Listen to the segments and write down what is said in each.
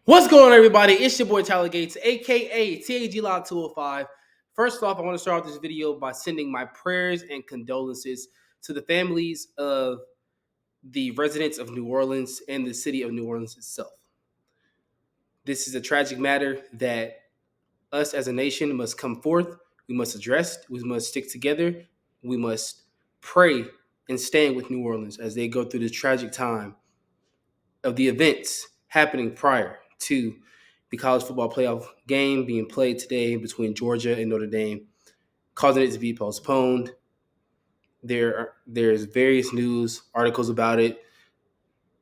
What's going on, everybody? It's your boy Tyler Gates, aka TAG Lock 205. First off, I want to start off this video by sending my prayers and condolences to the families of the residents of New Orleans and the city of New Orleans itself. This is a tragic matter that us as a nation must come forth. We must address. We must stick together. We must pray and stand with New Orleans as they go through this tragic time of the events happening prior to the college football playoff game being played today between Georgia and Notre Dame, causing it to be postponed. There's various news articles about it.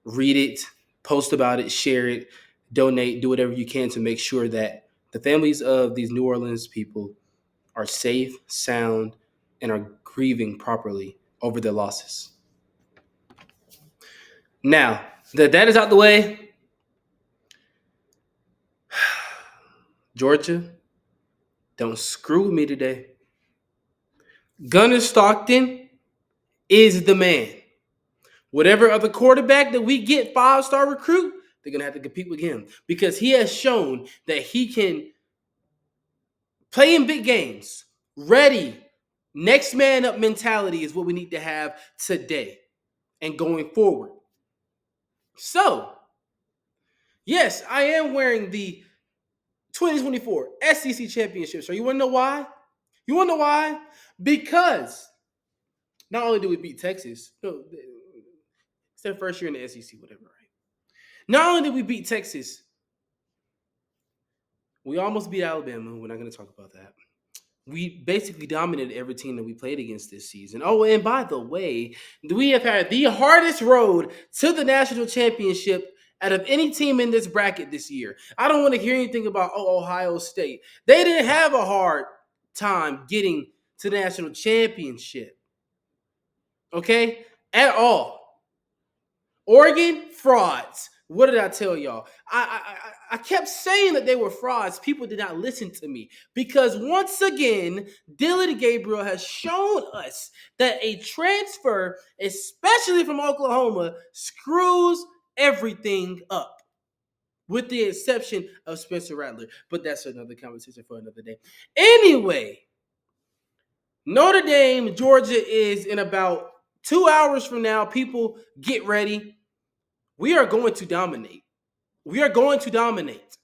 Read it, post about it, share it, donate, do whatever you can to make sure that the families of these New Orleans people are safe, sound, and are grieving properly over their losses. Now that that is out the way, Georgia, don't screw with me today. Gunnar Stockton is the man. Whatever other quarterback that we get, 5-star recruit, they're going to have to compete with him because he has shown that he can play in big games. Ready. Next man up mentality is what we need to have today and going forward. So, yes, I am wearing the 2024 SEC Championship shirt. You want to know why? You want to know why? Because not only did we beat Texas, no, it's their first year in the SEC, whatever, right? Not only did we beat Texas, we almost beat Alabama. We're not going to talk about that. We basically dominated every team that we played against this season. Oh, and by the way, we have had the hardest road to the national championship out of any team in this bracket this year. I don't want to hear anything about, Ohio State. They didn't have a hard time getting to the national championship. Okay? At all. Oregon, frauds. What did I tell y'all? I kept saying that they were frauds. People did not listen to me because once again, Dylan Gabriel has shown us that a transfer, especially from Oklahoma, screws everything up, with the exception of Spencer Rattler. But that's another conversation for another day. Anyway, Notre Dame, Georgia is in about 2 hours from now. People get ready. We are going to dominate. We are going to dominate.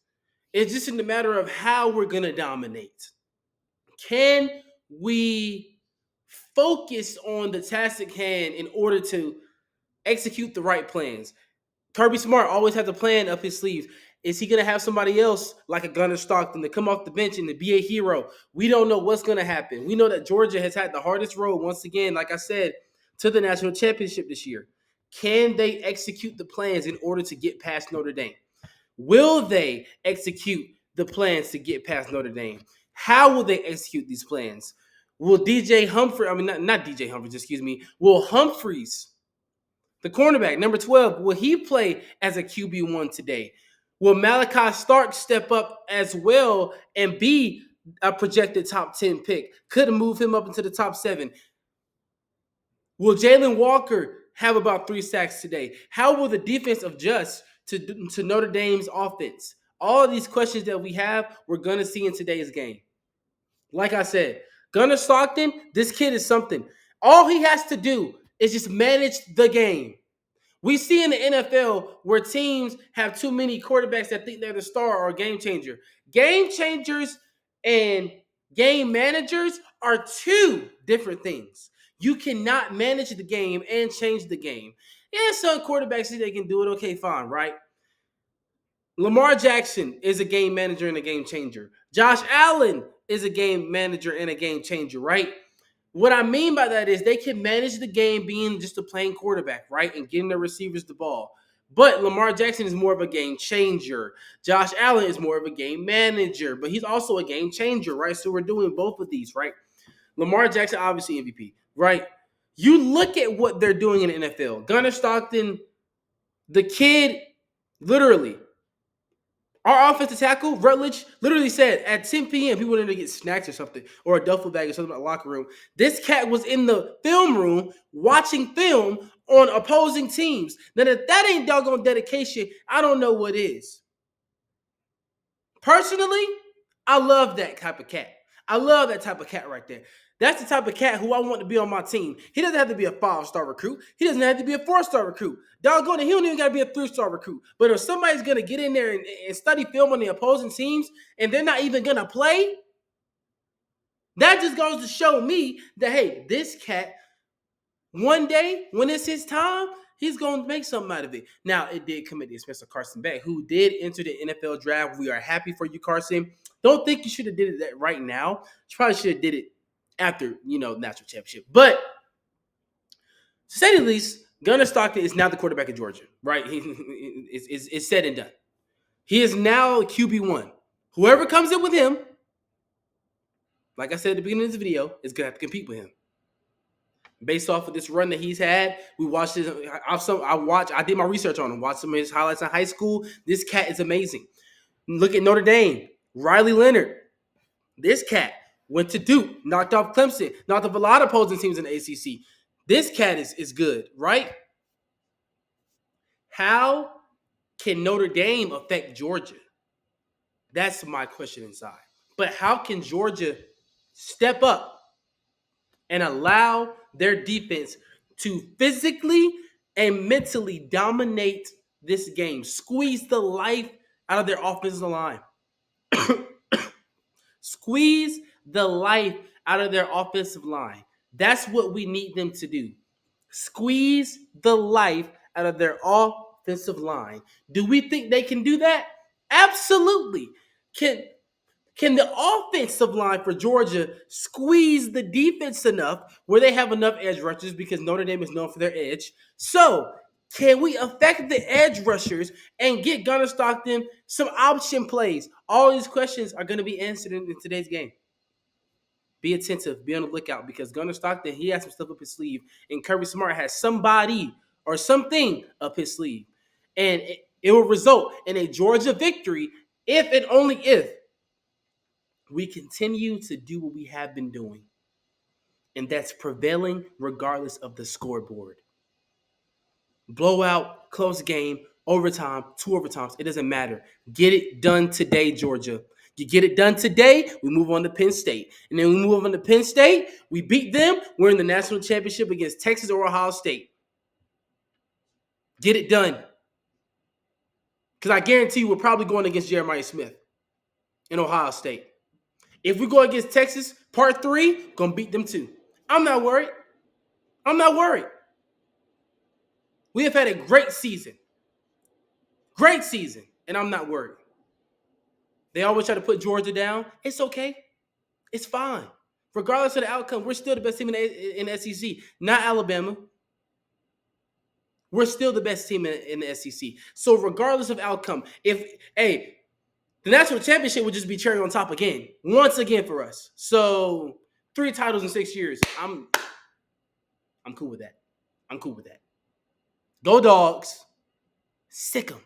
It's just in the matter of how we're going to dominate. Can we focus on the task at hand in order to execute the right plans? Kirby Smart always has a plan up his sleeves. Is he going to have somebody else like a Gunnar Stockton to come off the bench and to be a hero? We don't know what's going to happen. We know that Georgia has had the hardest road, once again, like I said, to the national championship this year. Can they execute the plans in order to get past Notre Dame? Will they execute the plans to get past Notre Dame? How will they execute these plans? Will Will Humphreys, the cornerback, number 12, will he play as a QB1 today? Will Malachi Stark step up as well and be a projected top 10 pick? Could move him up into the top 7. Will Jalen Walker have about 3 sacks today? How will the defense adjust to Notre Dame's offense? All of these questions that we have, we're going to see in today's game. Like I said, Gunnar Stockton, this kid is something. All he has to do is just manage the game. We see in the NFL where teams have too many quarterbacks that think they're the star or a game changer. Game changers and game managers are 2 different things. You cannot manage the game and change the game. Yeah, some quarterbacks say they can do it. Okay, fine, right? Lamar Jackson is a game manager and a game changer. Josh Allen is a game manager and a game changer, right? What I mean by that is they can manage the game being just a playing quarterback, right? And getting the receivers the ball. But Lamar Jackson is more of a game changer. Josh Allen is more of a game manager, but he's also a game changer, right? So we're doing both of these, right? Lamar Jackson, obviously MVP, right? You look at what they're doing in the NFL. Gunnar Stockton, the kid, literally, our offensive tackle, Rutledge, literally said at 10 p.m. he wanted to get snacks or something, or a duffel bag or something in the locker room. This cat was in the film room watching film on opposing teams. Now, if that ain't doggone dedication, I don't know what is. Personally, I love that type of cat. I love that type of cat right there. That's the type of cat who I want to be on my team. He doesn't have to be a 5-star recruit. He doesn't have to be a 4-star recruit. Doggone it, he don't even got to be a 3-star recruit. But if somebody's going to get in there and study film on the opposing teams and they're not even going to play, that just goes to show me that, hey, this cat, one day when it's his time, he's going to make something out of it. Now, it did come at the expense of Carson Beck, who did enter the NFL draft. We are happy for you, Carson. Don't think you should have did it right now. You probably should have did it after, national championship. But to say the least, Gunnar Stockton is now the quarterback of Georgia, right? It's said and done. He is now QB1. Whoever comes in with him, like I said at the beginning of this video, is going to have to compete with him. Based off of this run that he's had, we watched this. I did my research on him. Watched some of his highlights in high school. This cat is amazing. Look at Notre Dame. Riley Leonard. This cat went to Duke, knocked off Clemson, knocked off a lot of opposing teams in the ACC. This cat is good, right? How can Notre Dame affect Georgia? That's my question inside. But how can Georgia step up and allow their defense to physically and mentally dominate this game, squeeze the life out of their offensive line? Squeeze the life out of their offensive line. That's what we need them to do. Squeeze the life out of their offensive line. Do we think they can do that? Absolutely. Can the offensive line for Georgia squeeze the defense enough where they have enough edge rushers, because Notre Dame is known for their edge? So, can we affect the edge rushers and get Gunnar Stockton some option plays? All these questions are going to be answered in today's game. Be attentive. Be on the lookout, because Gunnar Stockton, he has some stuff up his sleeve, and Kirby Smart has somebody or something up his sleeve. And it will result in a Georgia victory if and only if we continue to do what we have been doing, and that's prevailing regardless of the scoreboard. Blowout, close game, overtime, 2 overtimes, it doesn't matter. Get it done today, Georgia. You get it done today, we move on to Penn State. And then we move on to Penn State, we beat them, we're in the national championship against Texas or Ohio State. Get it done. Because I guarantee you we're probably going against Jeremiah Smith in Ohio State. If we go against Texas, part 3, going to beat them too. I'm not worried. We have had a great season. And I'm not worried. They always try to put Georgia down. It's okay. It's fine. Regardless of the outcome, we're still the best team in the SEC, not Alabama. We're still the best team in the SEC. So regardless of outcome, the national championship would just be cherry on top again, once again for us. So 3 titles in 6 years. I'm cool with that. Go Dogs. Sick 'em.